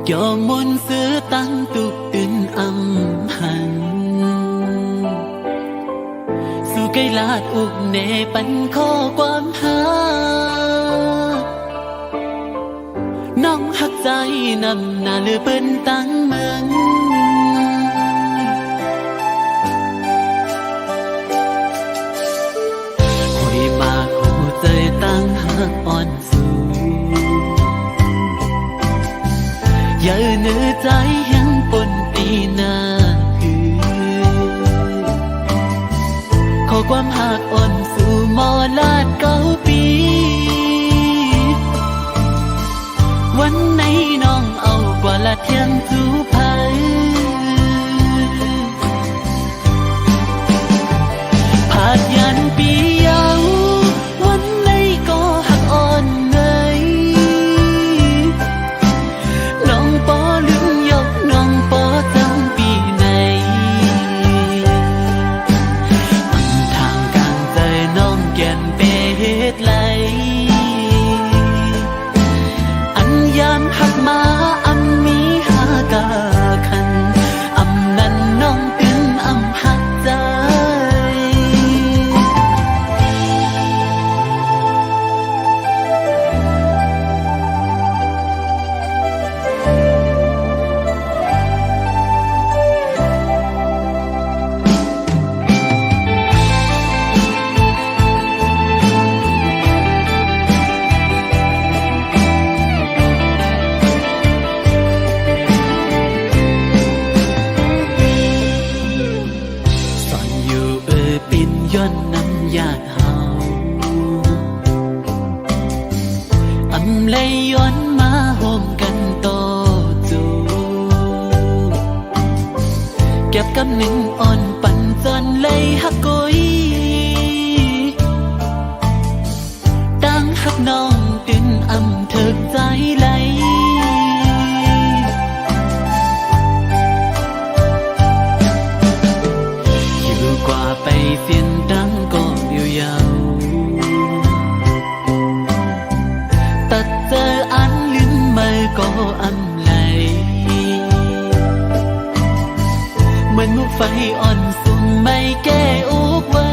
cho muôn xưa tăng tục tin âm hànhสู่cây lạt ục nềปันข้อความหาน้องหักใจนำหน้าเลือเปิ้นตั้งเมืองหอยมากหัวใจตั้งหักอ่อนสู่อย่าเนื้อใจยังปนปีหน้าขอความหักอ่อนสู่หมอลาด9 ปีวันไหนน้องเอากว่าละเทียงจูภัยผาดยันปีเยาวันไหนก็หักอ่อนเงยน้องปอลืมยกน้องปอจังปีไหนทางกลางใจน้องแก่นเป็ดไหลอันยามหักมาอำมีหากาคันอำนั้นน้องตึงอำหักใจย้อนน้ำยาดเฮาอำเลยย้อนมาโฮมกันโตจูเก็บกำหนึ่งอ่อนปั่นจนเลยหักกุยตั้งหักน้องตึนอำเถิกใจไหลอยู่กว่าไปเสียนดังก็ยาวตัดเจออันลืมมือก็อำไหลเหมือนมุกไฟอ่อนสุ่มไม่แก้อุกไว้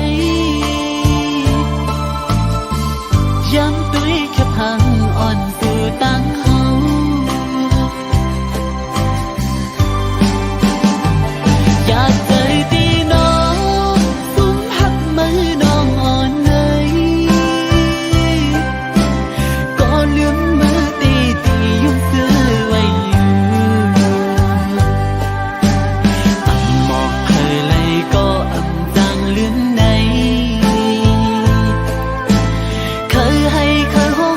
ย้ำตุ้ยแค่พังอ่อนสู่ตั้งเฮาอยากเจอตีน้องสุ่มหักมือน้องอ่อนเลยก็ลืมมือตียุ่งซื้อไว้อยู่อำมอกเคยเลยก็อำจางลืมในเคยให้เคยห้อง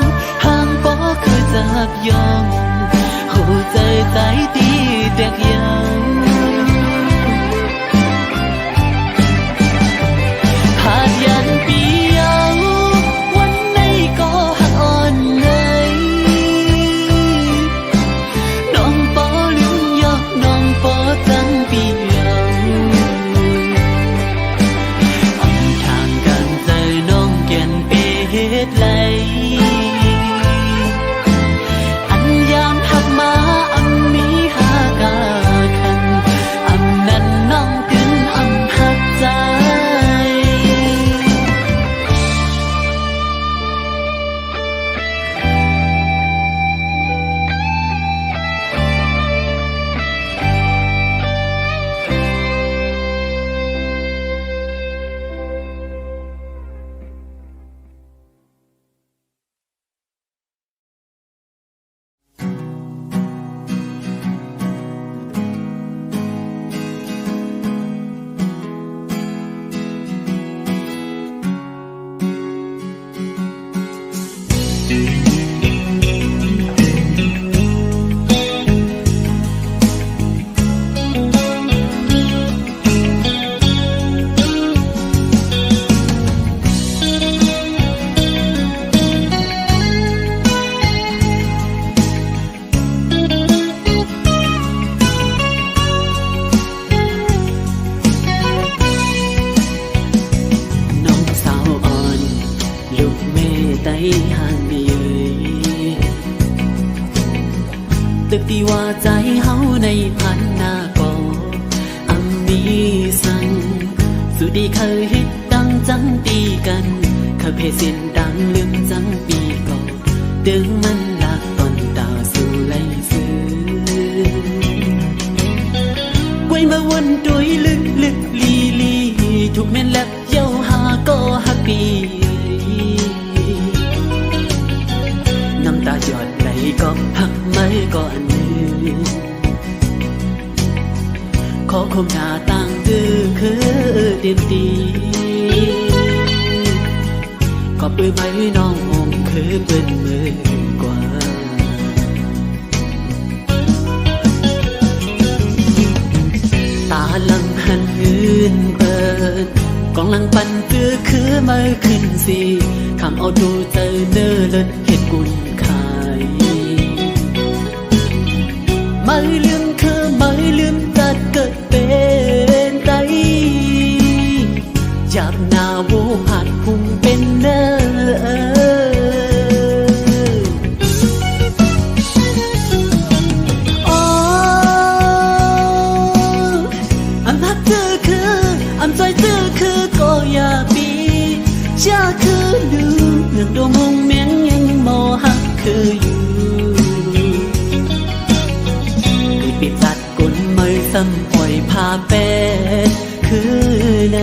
ตึกที่ว่าใจเฮาในพันนาก่ออำมีสั่งสุดีเคยเฮ็ดดังจังตีกันเคยเพเสียนดังลืมจังปีก่อดึงมันลากตอนตาสู่ไหลซื้อกวยมาวนตุยลึกลึกลีลีทุกแม่นแลบเย้าหาก็ฮักปีน้ำตาหยดไหลก็หักไม่ก่อนนึงขอคมหน้าต่างคือเด่นดีก็ปื้มไม้น้ององคือเปิ้นมือกว่าตาลังหันหืนเปิดกองลังปันคือมาขึ้นสิคำเอาดูเจอเนื้อเลิศเห็ดกุนขายไม่ลืมคือไม่ลืมตัดเกิดเป็นไตหยาบหน้าโวผัดพุ่งเป็นเนื้อจะคือดูเรื่องดวงหงเมียงยังมอหักคืออยู่คือปิดตัดกุนไม่ซ้ำปล่อยพาเป็ดคือใน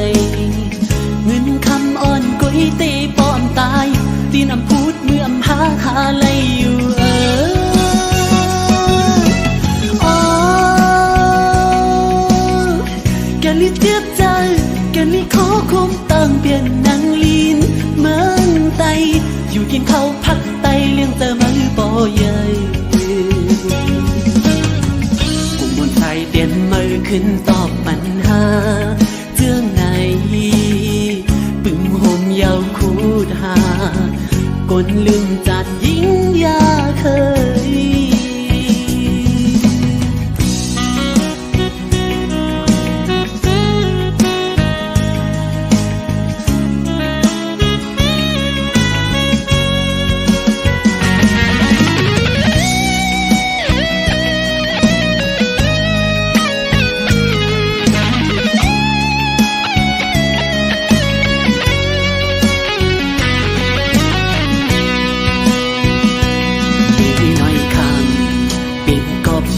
เงินคำอ่อนกุยตีปอมตายตีนำพูดเมื่อมหาไหลอยู่แกลิเทียบใจแกลิขอคุมตั้งเปลี่ยนนางลีนเมืองไตอยู่กินข้าวพักไตเลี้ยงเตอมือปอใหญ่กุมมนไทยเตียนมือขึ้นตอบปัญหาเจื้องไหนปึงโฮมยาวคูดหากนลืมจัดยิ่งยาเคย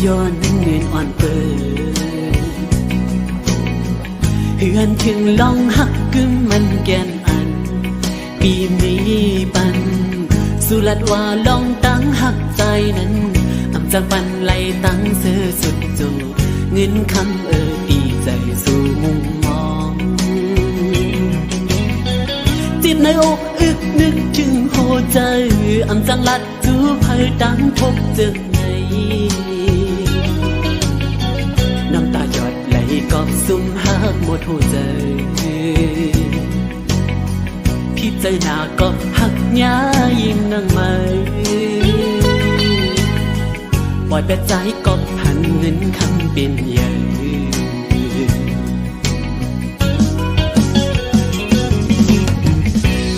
ย้อนเงินอ่อนเปิดเฮือนถึงลองหักกึมมันแกนอันปีมีปันสุลัดว่าลองตั้งหักใจนั้นอำจากปันไหลตั้งเสือสุดจูเงินคำดีใจสู่มุมมองจิตในอกอึกนึกถึงโหใจอำจังลัดจูเผยตั้งทบเจอน้ำตาหยดไหลกอบซุ่มหักหมดหัวใจพี่ใจหน้าก็หักยายิ่งนั่งไม่ปล่อยแปดใจก็พันเงินคำเป็นใหญ่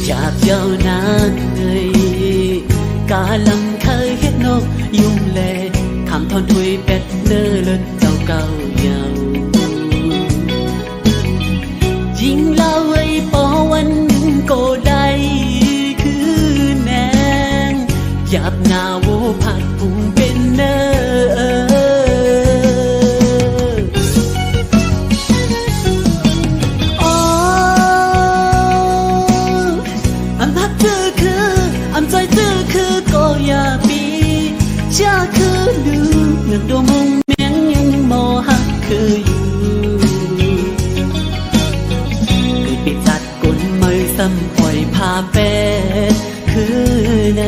จากยาวนานเลยกาลังเคยเฮ็ดนกยุ่งแลคำทอนถุยเป็ดเนื้อเลิศเจ้าเก่าเยายิ่งเล่าไว้ปอวันก็ได้คือแนงหยาบหน้าโวผัดพุ่งเป็นเนื้ออำพักเธอคืออำใจเธอคือก็อย่าปีจะคือดูเรื่องดวงหงเมียงยังมอหักคืออยู่คือปิดจัดกุนมือซ้ำปล่อยพาเป็ดคือใน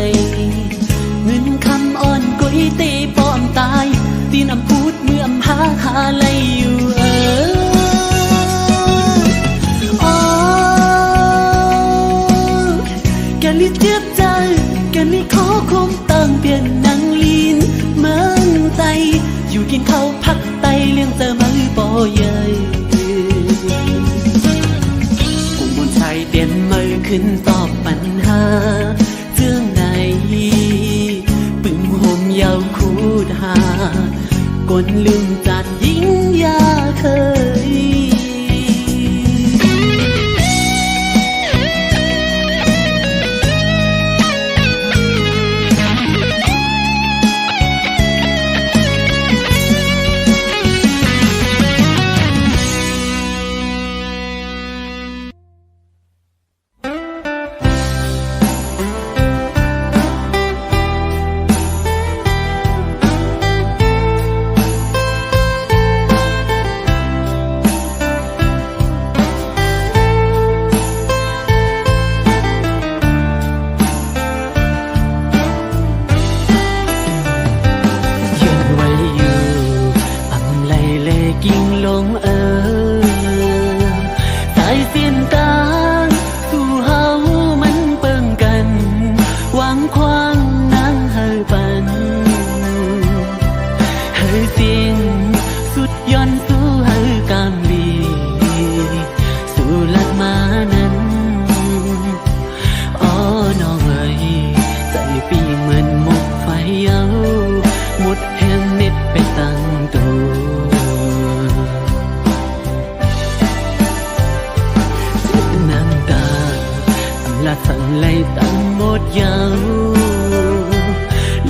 เงินคำอ่อนกุยตีปอมตายตีนำพูดเมื่อมหาไหลอยู่แกลิเทียบใจแกลิขอคมตั้งเปลี่ยนนางลีนเมืองไตอยู่กินข้าวพักไตเลี้ยงเตอมือปอใหญ่กุมมนไทยเตียนมือขึ้นตอบปัญหาเจื้องไหนปึงโฮมยาวคูดหา กนลืมจัดยิ่งยาเคยกิ่งลงสายเสียนตางสู่เฮามันเปิงกันหวังควางนางเฮอปันเฮอเสียงสุดย้อนสู่เฮอกามลีสู่ลัดมานั้นอ๋อน้องเอ๋ยใจปีเหมือนหมกไฟเย้าหมดแห่งเน็ดไปตั้งตัวละสั่งไล่ตั้งหมดยาว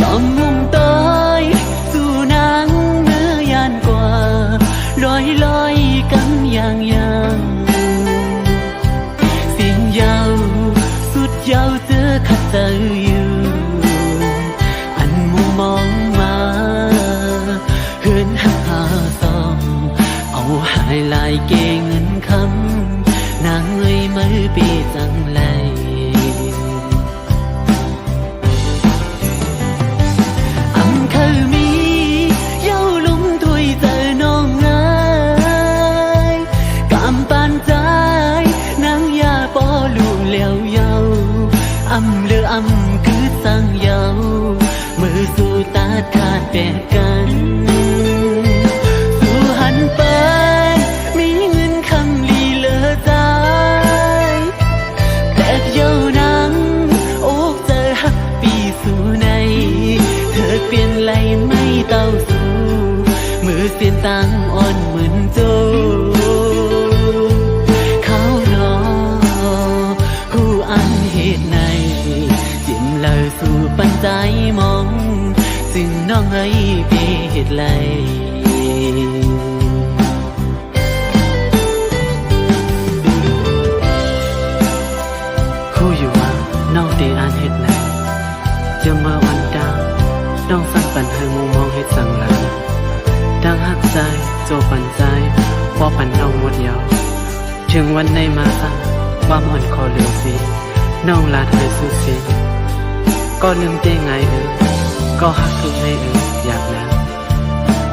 ล้อมมุงต้อยสู่นางเนื้อยานกว่าลอยลอยกันอย่างเสียงยาวสุดยาวเจอขัดใจอยู่อันมุมมองมาเหินหาซองเอาหายลายเกเงินคำนางเอ้ยมือปีจังไรคือสั่งเยามือสู่ตาขาดแตกกันสู่หันไปมีเงินคำลีเลอใจแต่เย้านังโอกเจอหักปีสู่ในเธอเปลี่ยนไหลไม่เต้าสู่มือเสียนตังอ่อนเหมือนโจเขารอผู้อันเหตุในเลยสู่ปัญใจมองซึ่งน้องเอ้ยเปเหตุไรคู่อยู่ว่าน้องเตอ่านเหตุไรจะมาวันดาวน้องสั่งปันให้มุมมองเหตุสั่งไรดังหักใจโจปันใจพอปันน้องหมดยาวถึงวันในมาสั่งว่ามันคอเหลือสีน้องลาไทยสุดสีก็ลืมเจงไงก็หักทุกในอยากแล้ว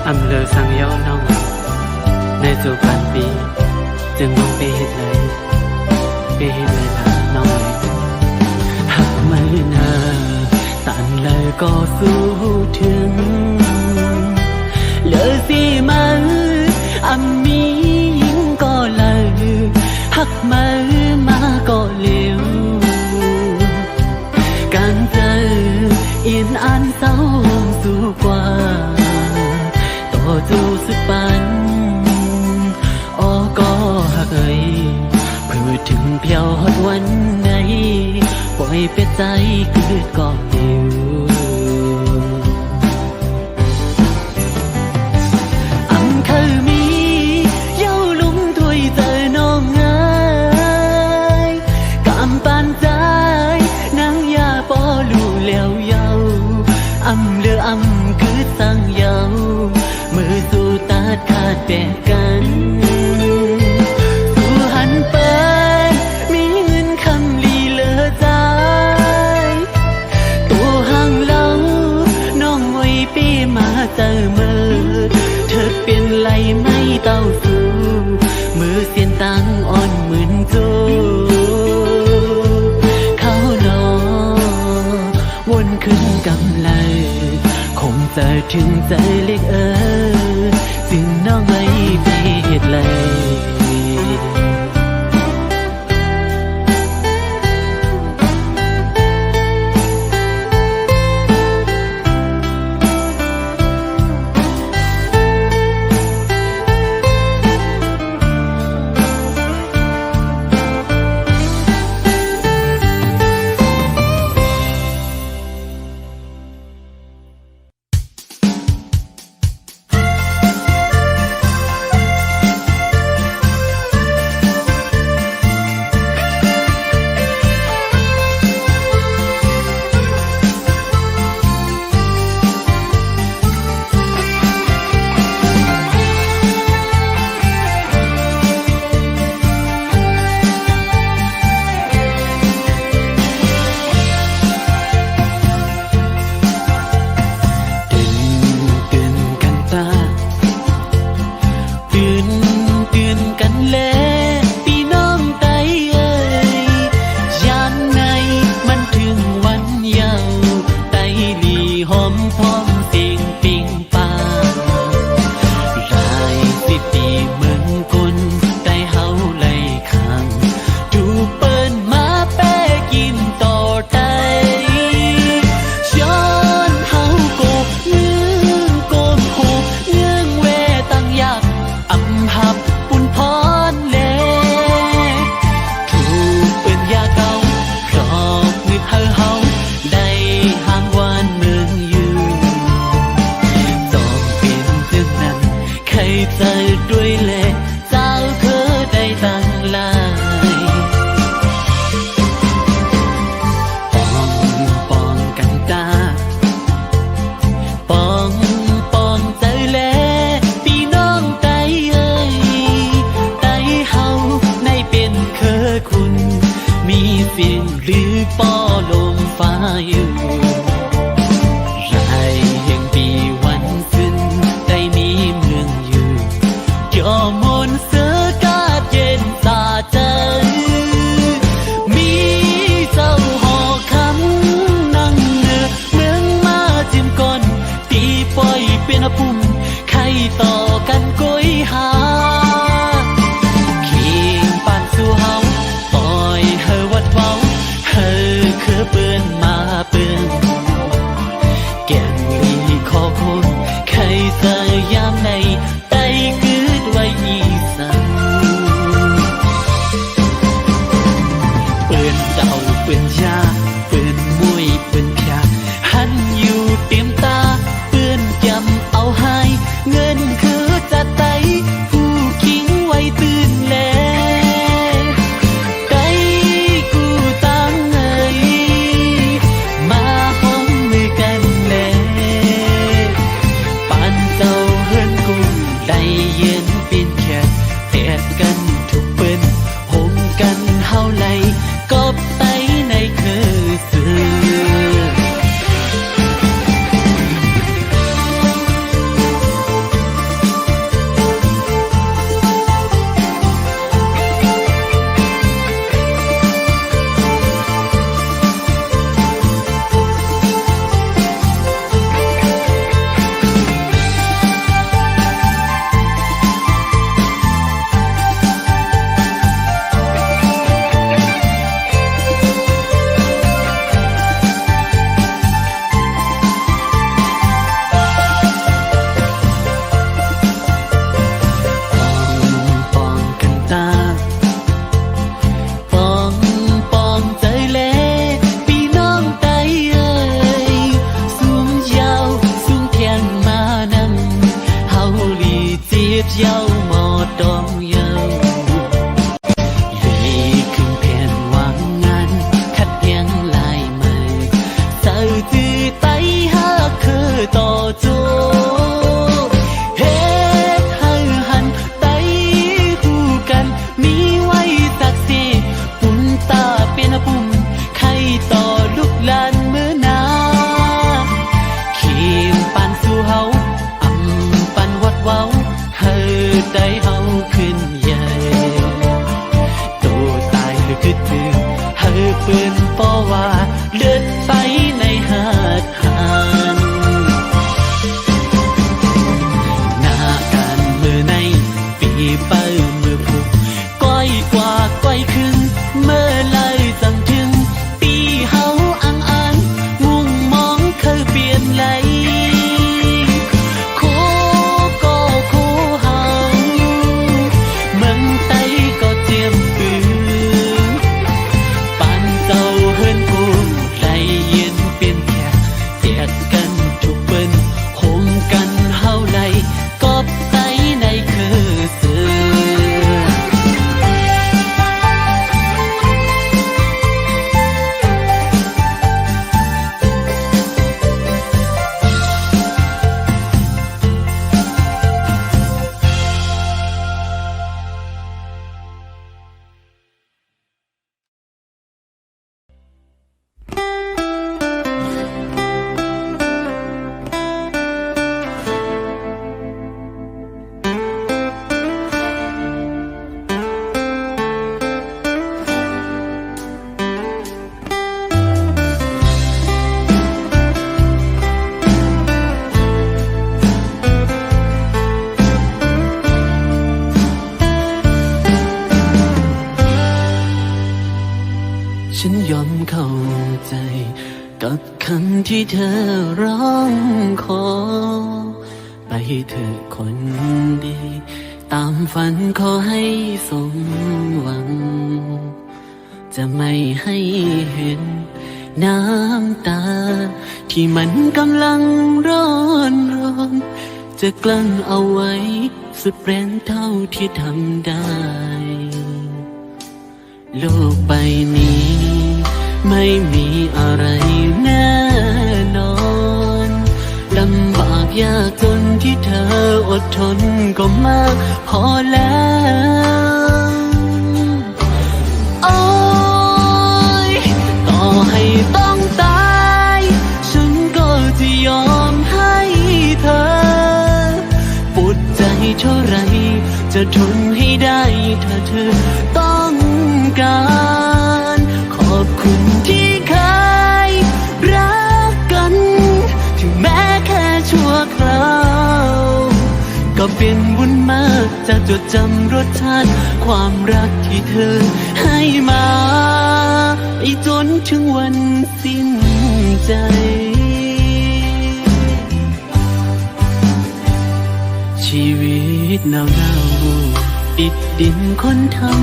อำเลอสั่งย้อนน้องในจูปันปีจึงมองไปเห็ดเลยล่ะน้องหักไม่นาตันเลยก็สู้ถึงเลยสิมันอำมียิ่งก็เลยหักมือมาก็เลี้ยวการเจออินอันเศร้าสู่กว่าต่อจูสุดปันอ้อก็หักเอ่ยเพื่อถึงเพียวหดวันไหนปล่อยเปียใจเกิดก่อนเดียวอำเคยมีเย้าลุงถวยเจอน้องง่ายกำปานใจแล้วเยาอำเลืออำคือสั่งเยามือสู่ตาขาดแตกกันสู่หันไปมีเงินคำลีเลอใจตัวห่างเล่าน้องไว้ปีมาเจอมือเธอเปลี่ยนไหลไม่เต้าสู่มือเสียนตังอ่อนเหมือนโจวนขึ้นกำเลยคงเจอถึงใจเล็กจึงน้องไม่เพียดเลย งลีขอคนใครสยามในใจกึดไว้อีสันเปืนเจ้าเปืนยาเปืนมวยเปืนพยาหันอยู่เตรียมตาเปืนยำเอาให้เงินคือจะไตผู้คิงไว้ตื่นแลไกกูตั้งเอ่ยมาพร้อมมือกันแลปานเจ้าเฮือนกุ้งได้เย็นเป็นแค่แตดกันทุกเปิ้นโฮมกันเฮาไหลกบไตในคือสื่อเย้าหมอดองเย้าลีขึ้นแผ่นวางงานขัดแย้งลายมือเศร้าจือไตหาคือต่อโจเฮ็ดให้หันไตคู่กันมีไว้สักสิปุ่นตาเป็นปุ่มใครต่อลูกหลานเมื่อนาเขียนปันสู่เฮาอำปันวัดเว้าได้เฮาขึ้นใหญ่โตตายหรือคือถือเฮาเปิ้นป้อว่าเลือดไปในหาดหันหน้าการมือในปีเปิ้ลมือผูกก้อยกว่าก้อยขึ้นเมื่อไล่จำถึงปีเฮาอังมุ่งมองเคยเปลี่ยนไหลฉันยอมเข้าใจกับคำที่เธอร้องขอไปเถอะคนดีตามฝันขอให้สมหวังจะไม่ให้เห็นน้ำตาที่มันกำลังร้อนจะกลั้นเอาไว้สุดแรงเท่าที่ทำได้โลกใบนี้ไม่มีอะไรแน่นอนลำบากยากจนที่เธออดทนก็มากพอแล้วโอ้ยต่อให้ต้องตายฉันก็จะยอมให้เธอปวดใจเท่าไรจะทนให้ได้ถ้าเธอต้องการขอบคุณที่เคยรักกันถึงแม้แค่ชั่วคราวก็เป็นบุญมากจะจดจำรสชาติความรักที่เธอให้มาจนถึงวันสิ้นใจ ตหนาวๆติดดินคนธรร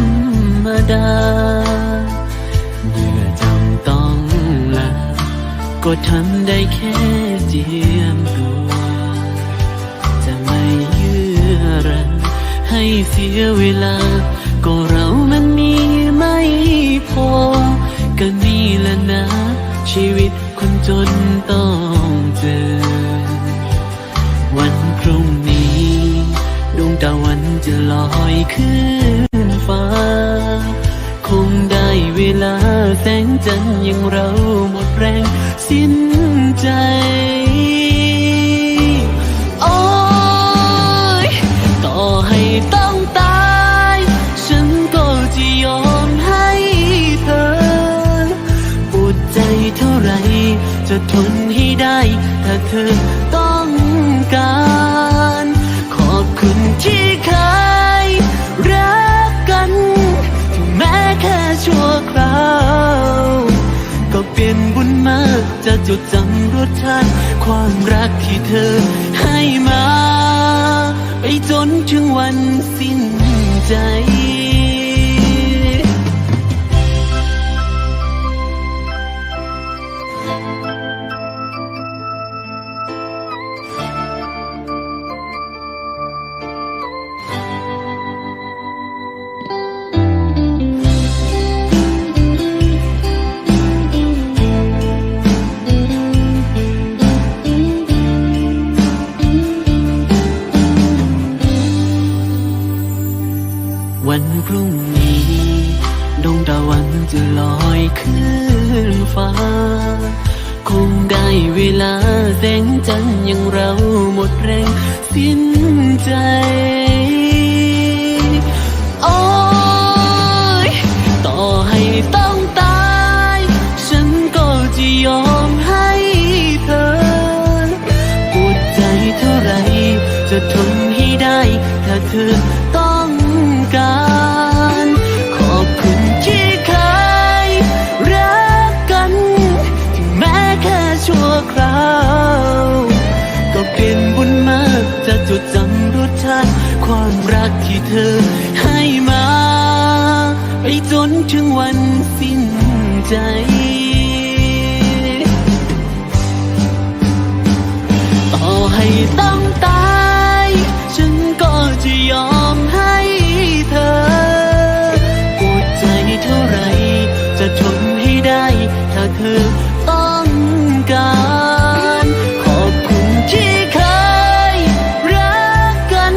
มดาเมื่อจำต้องลาก็ทำได้แค่เจียมตัวจะไม่เยื่อรังให้เสียเวลาก็เรามันมีไม่พอก็นี่แหละนะชีวิตคนจนต้องเจอวันพรุ่งนี้ดวงตะวันจะลอยขึ้นฟ้าคงได้เวลาแสงจันทร์ยังเราหมดแรงสิ้นใจโอ้ยต่อให้ต้องตายฉันก็จะยอมให้เธอปวดใจเท่าไรจะทนให้ได้ถ้าเธอต้องการขอบคุณที่เคยรักกันถึงแม้แค่ชั่วคราวก็เป็นบุญมากจะจดจำรสชาติความรักที่เธอให้มาไปจนถึงวันสิ้นใจวันพรุ่งนี้ดวงตะวันจะลอยขึ้นฟ้าคงได้เวลาแสงจันทร์ยังเราหมดแรงสิ้นใจโอ้ยต่อให้ต้องตายฉันก็จะยอมให้เธอปวดใจเท่าไรจะทนให้ได้ถ้าเธอต้องการขอบคุณที่เคยรักกันถึงแม้แค่ชั่วคราวก็เป็นบุญมากจะจดจำรสชาติความรักที่เธอให้มาไปจนถึงวันสิ้นใจต่อให้ต้องตายฉันก็จะยอมให้เธอปวดใจเท่าไรจะทนให้ได้ถ้าเธอต้องการขอบคุณที่เคยรักกัน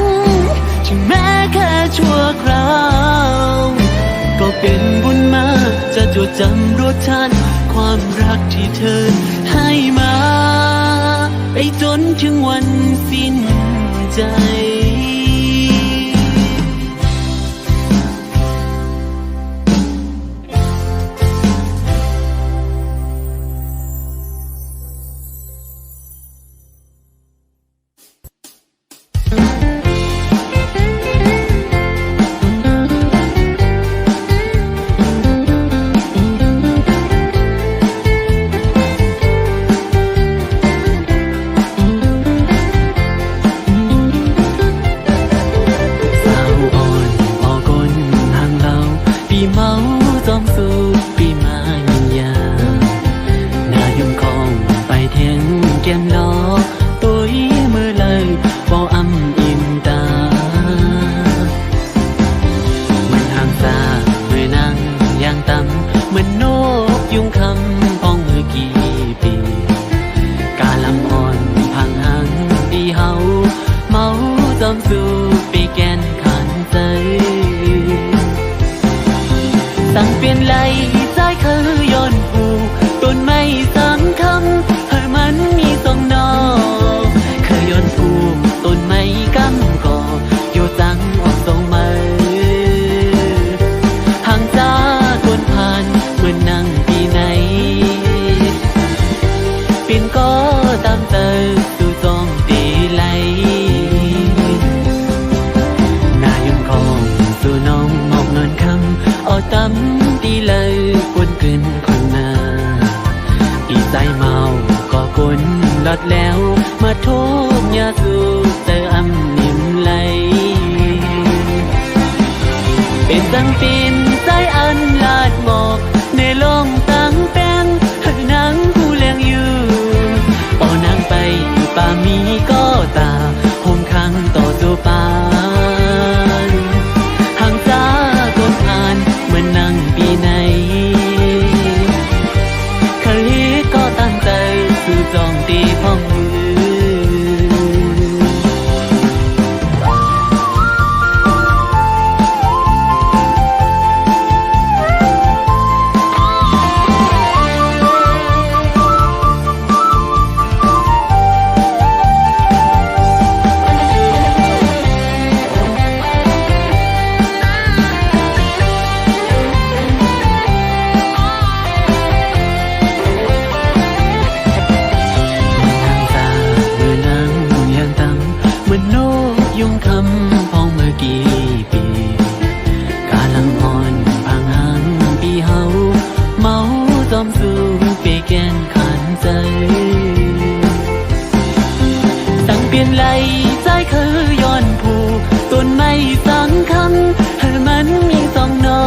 ถึงแม้แค่ชั่วคราวก็เป็นบุญมากจะจดจำรสชาติความรักที่เธอให้มาไปจนถึงวันสิ้นใจ ลอดแล้วมาทุกยาสูเจออำนิ่มไหล เป็นจังเป็นใจอันลาดหมอกในลองตั้งแป้งให้นางผู้เลี้ยงอยู่ป่อนางไปอยู่ป่ามีก็ตาหงขังต่อสู่ป่าห่างจ้าต้นอ่านเหมือนนั่งปีไหนเคยก็ตั้งใจสู่จองตีพ่องมือเปลี่ยนไหลใจคือย้อนผู้ต้นไม้สังคำให้มันมีสองนอ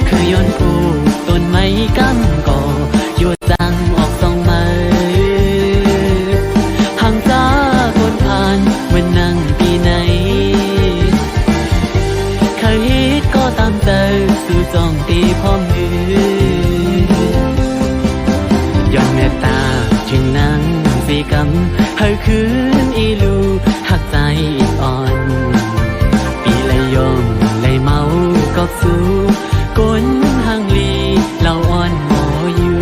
คือย้อนผู้ต้นไม้กำก่ออยู่จังออกสองมือห่างจ้าคนผ่านเหมือนนั่งปีไหนเคยเฮ็ดก็ตามใจสู่จองตีพร้อมมือยอมเมตตาจึงนั่งสีกำให้คืนอีลูหักใจอ่อนปีละยมเลยเมากอกสู่ก้นห่างลีเล่าอ่อนหมออยู่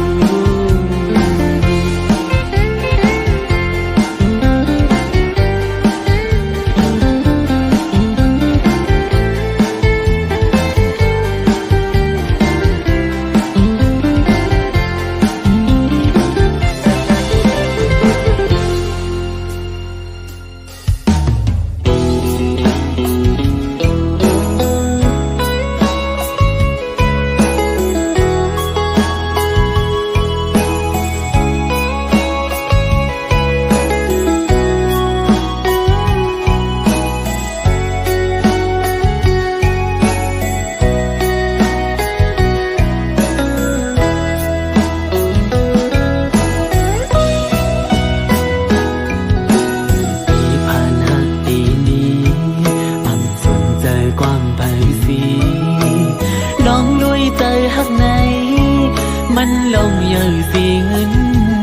มันลงเยอะสีเงิน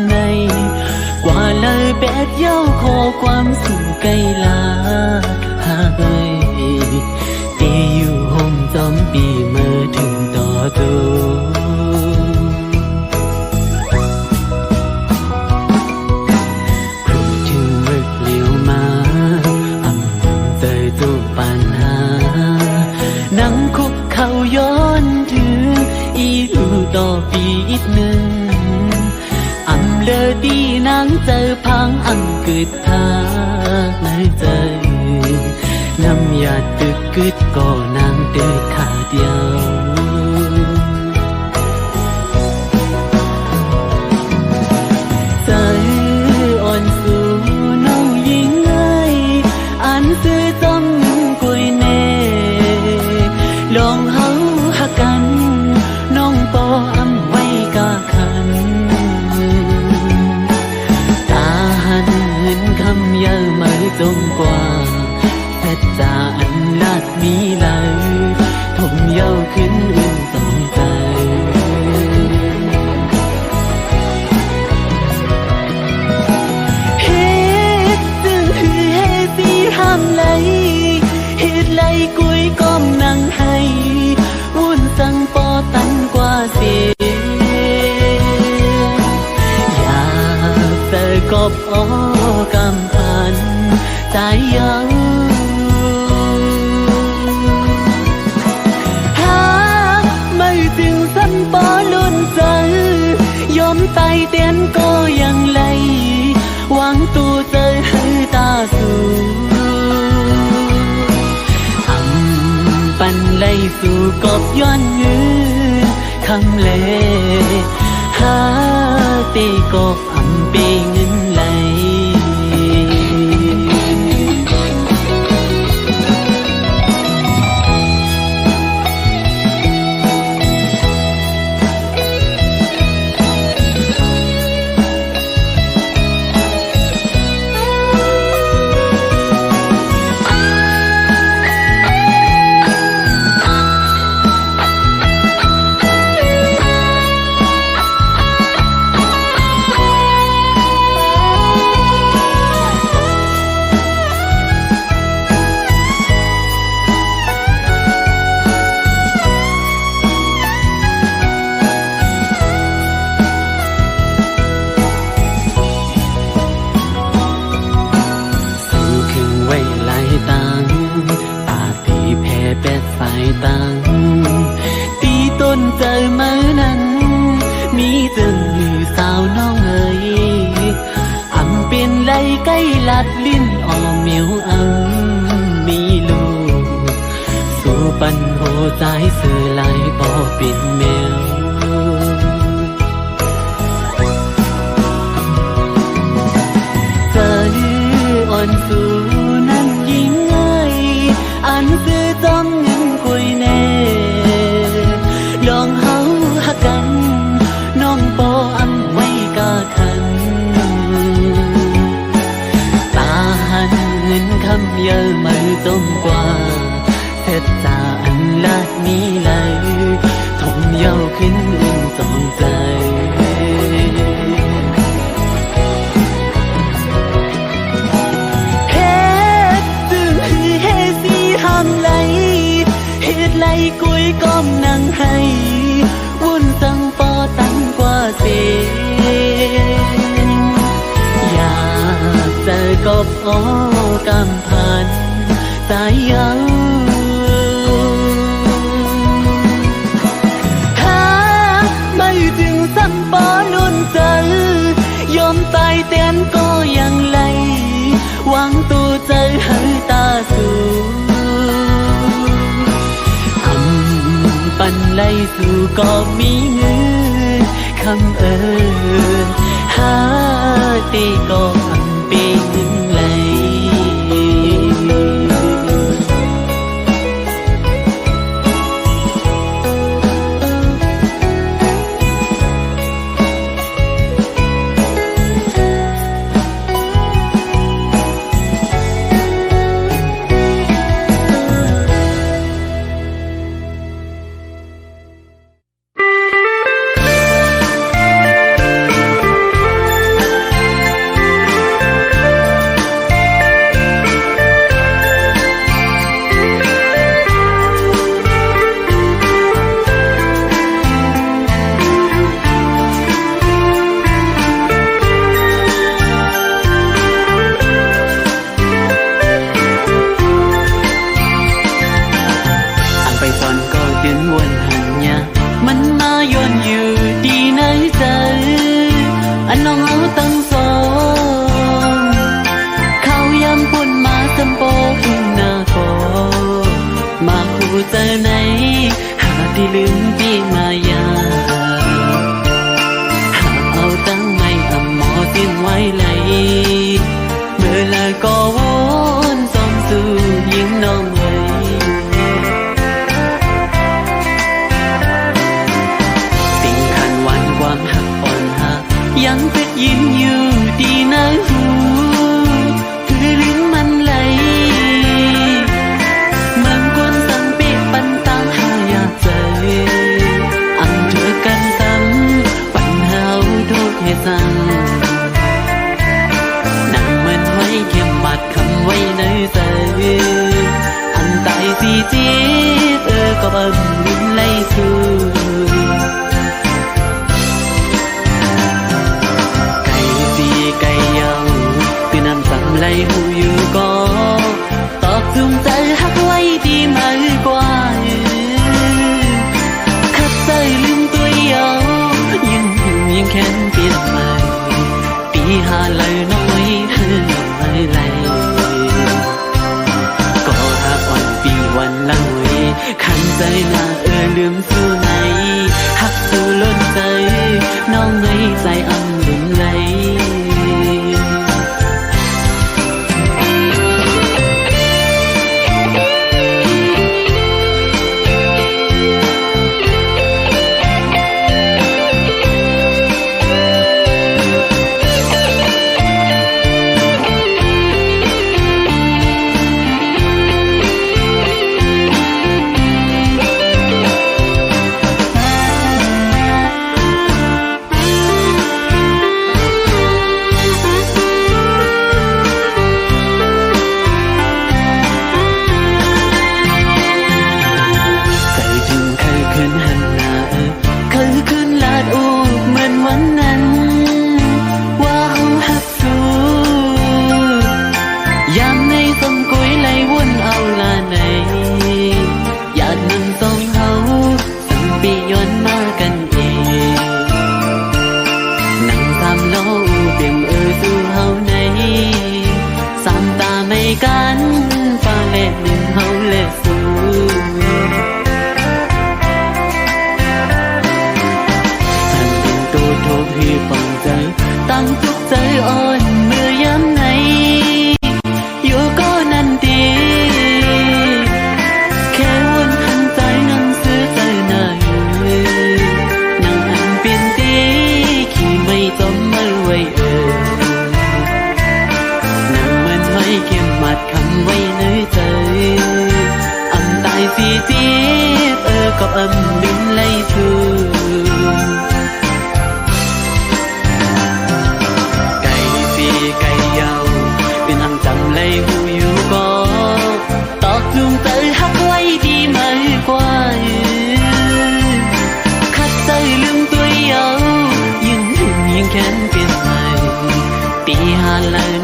ในกว่าเลยแบดเย้าขอความสุขไกลลาหากเอ้ยตีอยู่ห่มจอมปีเมื่อถึงต่อตัวพูดถึงมึกเลี้ยวมาอำเตยจูบปัญหานั่งคุกเข่าย้อนถึงอีลูต่อปีอีกหนึ่งอำเลอดีนางเจอพังอังกึดทางในใจน้ำยาตึกกึดก็นางเดือดขาเดียวใจอ่อนสู่น้องยิ่งไงอันซื้อจอมกุยเน่ลองเฮาหักกันน้องปออำไว้กะขันตาหันคำเยอะไม่จงกว่าเพชรจาอันลาดมีไหลทมเย้าขึ้นอื่นต้องใจเฮ็ดจึงคือเฮ็ดสีห้ามไหลเฮ็ดไหลกุยก้มนั่งให้วุ่นสังปอตันกว่าเสียอยากเจอกบกำพันใจเย้าหากไม่จึงสันปอลุ่นใจยอมตายเตียนก็ยังไหลหวังตัวเจอให้ตาสู่ปันไล่สู่กบย้อนยืนคำเลหาตีกบอำปีเงินไหล จึงสาวน้องเอ๋ยอำเป็นไรใกล้ลัดลิ้นออมเหมียวอำมีลูกสู่ปันโหใจเสือไหลบ่เป็นแมวใจอ่อนสู่นั้นยิ่งเอ้ยอันซื้อจอมเงินคุยแน่ลองเฮาหักกันน้องบ่อำไม่กล้าคันตาหันเงินคำเยอะมือจมกว่าเสร็จจาอันลาดนี้เลยทมเย้าขึ้นจองใจเฮ็ดจึงคือเฮสีห้ามไหลเฮ็ดไหลกุยก้มนั่งให้วุ่นสังปอตั้งกว่าเสียอยากเจอกบโอกำพันสายเยาถ้าไม่ถึงสัมปอนุ่นเจอยอมตายเต้นก็ยังไหลหวังตัวใจให้ตาสูปันไลสู่ก็มีเงินคำเอิญหาตีก็อันเป็นไหลเจอไหนหาที่ลืมพี่มายาหากเอาตั้งไม่ทำหมอสิ้นไว้ไหลเมื่อลาก็วนสมสู่ยิ่งน้องเอ๋ยสิ่งขันวันความหักอ่อนหักยังเป็ดยิ้มอยู่ดีนะหูคือลิ้นมันไหลสั่งนั่งเหมือนไว้เข็มบัดคำไว้ในใจอันตายสีจีบก็บังลิ้นไล่สู่ไก่สีไก่เยาคือน้ำสำไหลหูอยู่ก็ตอกจุงใจหักไว้ดีมากกว่าขัดใจลืมตัวเยายิ่งแค้นเปลี่ยนใหม่ปีหาเลยน้อยเลยก็หักอ่อนปีวันละหน่อยขันใจหน้าลืมสู่ไหนหักสู่ล้นใจน้องไงใจอ่ำลืมไหล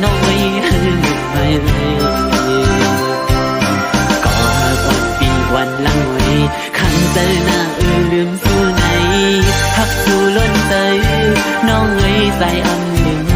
น้องไว้ให้ไปก็วันปีวันหลังไว้ขันเจอหน้าลืมสู้ไหนหักสู้ล้นเตยน้องไว้ใจอำลืมไหน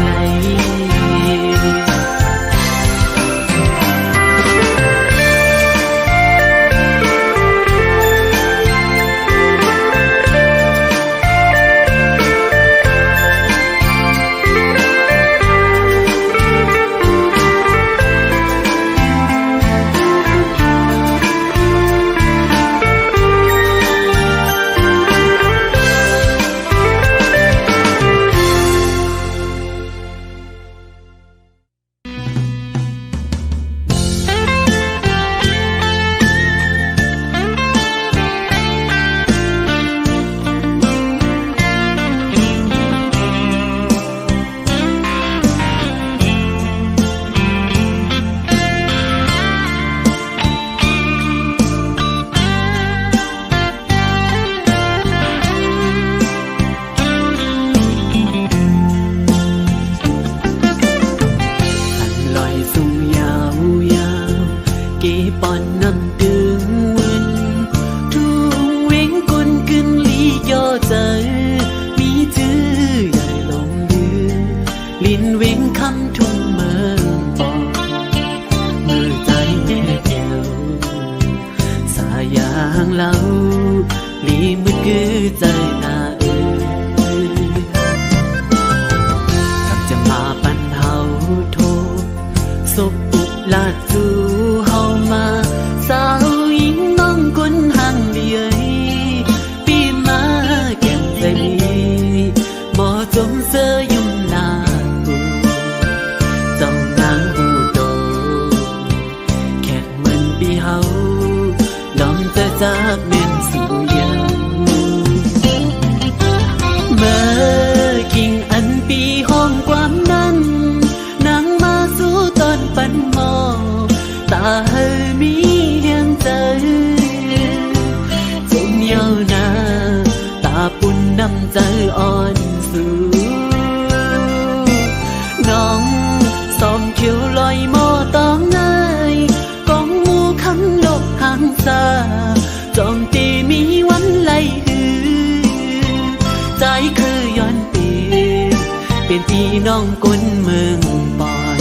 น้องกุนเมืองปอน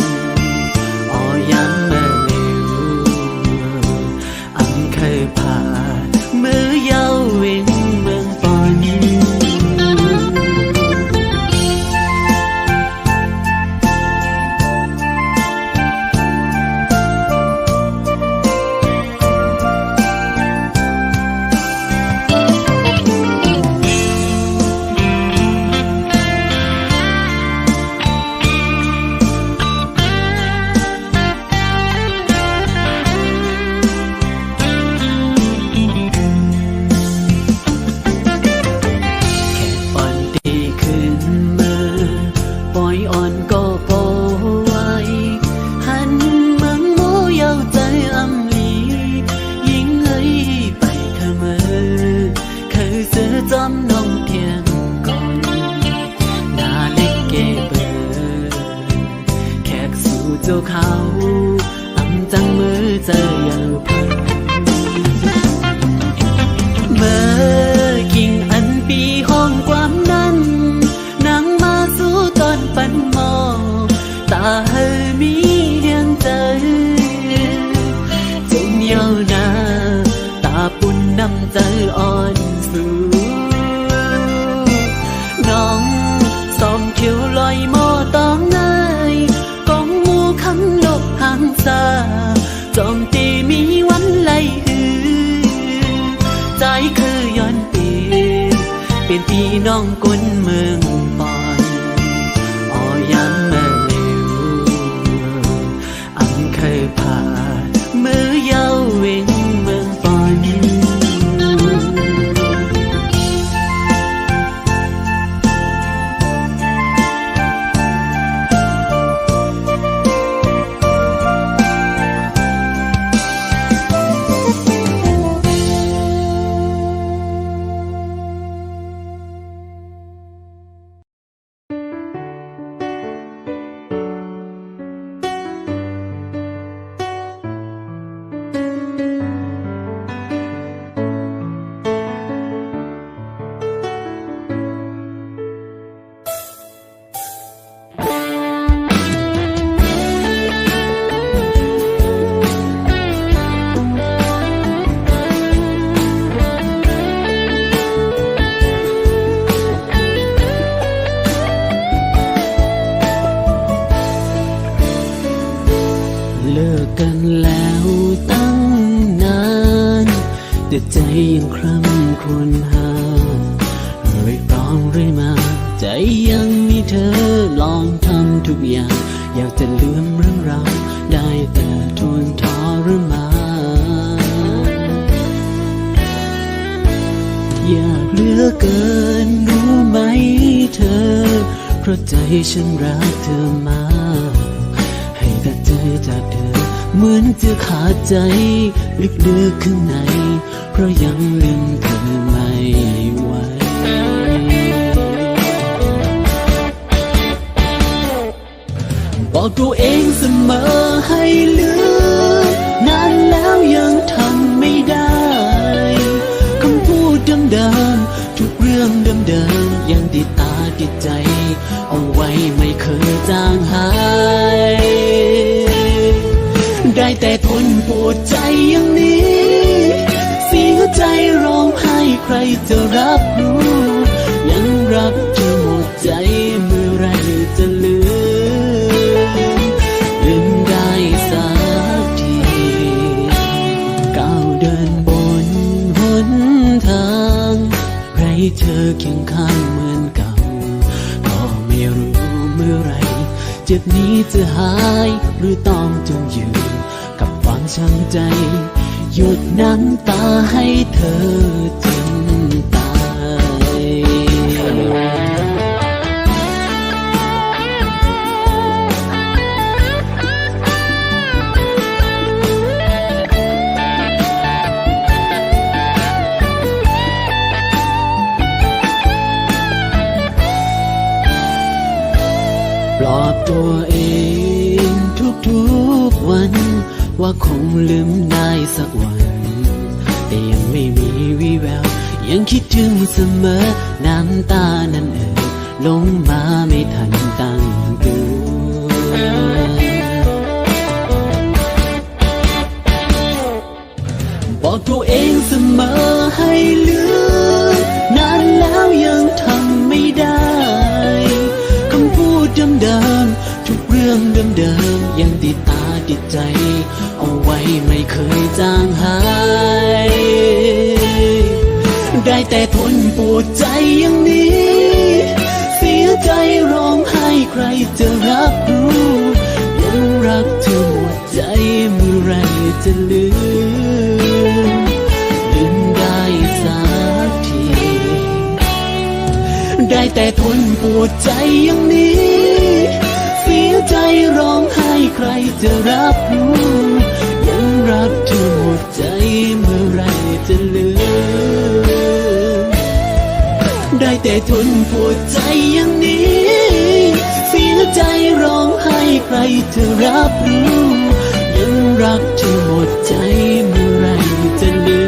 อ้อยังเมื่อเร็วอำเคยผ่านมือเยาเวงเมืองปอนเขาอำจังมือเจอเยาวเพิ่มเมื่อกิ่งอันปีห้องความนั้นนางมาสู่ตอนปันหมอตาเฮมีเฮียงใจจงเยาวนาตาปุ่นนำใจอ่อนสู่น้องซ้อมคิ้วลอยหม้อต้องง่ายคำลบห่างซาจอมตีมีวันไล่หือใจคือย้อนปีเป็นพี่น้องกุนเมืองปอนอ้อยังเมื่อเร็วอำเคยผ่านมือเยาเวงเมืองปอน ลิกกันแล้วตั้งนานแต่ใจยังคร่ำครวญหาเรื่อยร้องเรื่อยมาใจยังมีเธอลองทำทุกอย่างอยากจะลืมเรื่องราวได้แต่ทนทรมานอยากเหลือเกินรู้ไหมเธอเพราะใจฉันรักเธอมากให้แต่ใจจากเธอเหมือนจะขาดใจลึกๆข้างในเพราะยังลืมเธอไม่ไหวบอกตัวเองเสมอให้ลืมนานแล้วยังทำไม่ได้คำพูดเดิมๆทุกเรื่องเดิมๆยังติดตาติดใจเอาไว้ไม่เคยจางหายได้แต่ทนปวดใจอย่างนี้เสียใจร้องไห้ใครจะรับรู้ยังรักเธอหมดใจเมื่อไรจะลืมได้สักทีก้าวเดินบนหนทางไรเธอเคียงข้างเหมือนเก่าก็ไม่รู้เมื่อไรเจ็บนี้จะหายหรือต้องจมอยู่กับความช้ำใจหยุดน้ำตาให้เธอจนตายปลอบตัวเองทุกๆวันว่าคงลืมได้สักวันแต่ยังไม่มีวี่แววยังคิดถึงเสมอน้ำตานั้นลงมาไม่ทันตั้งตัวบอกตัวเองเสมอให้ลืมนานแล้วยังทำไม่ได้คำพูดเดิมๆทุกเรื่องเดิมๆยังติดตาติดใจเอาไว้ไม่เคยจางหายได้แต่ทนปวดใจอย่างนี้เสียใจร้องไห้ใครจะรับรู้ยังรักเธอหมดใจเมื่อไรจะลืมได้สักทีได้แต่ทนปวดใจอย่างนี้เสียใจร้องไห้ใครจะรับรู้ยังรักเธอหมดใจเมื่อไรจะลืมได้แต่ทนปวดใจอย่างนี้เสียใจร้องไห้ใครจะรับรู้ยังรักเธอหมดใจเมื่อไรจะลืม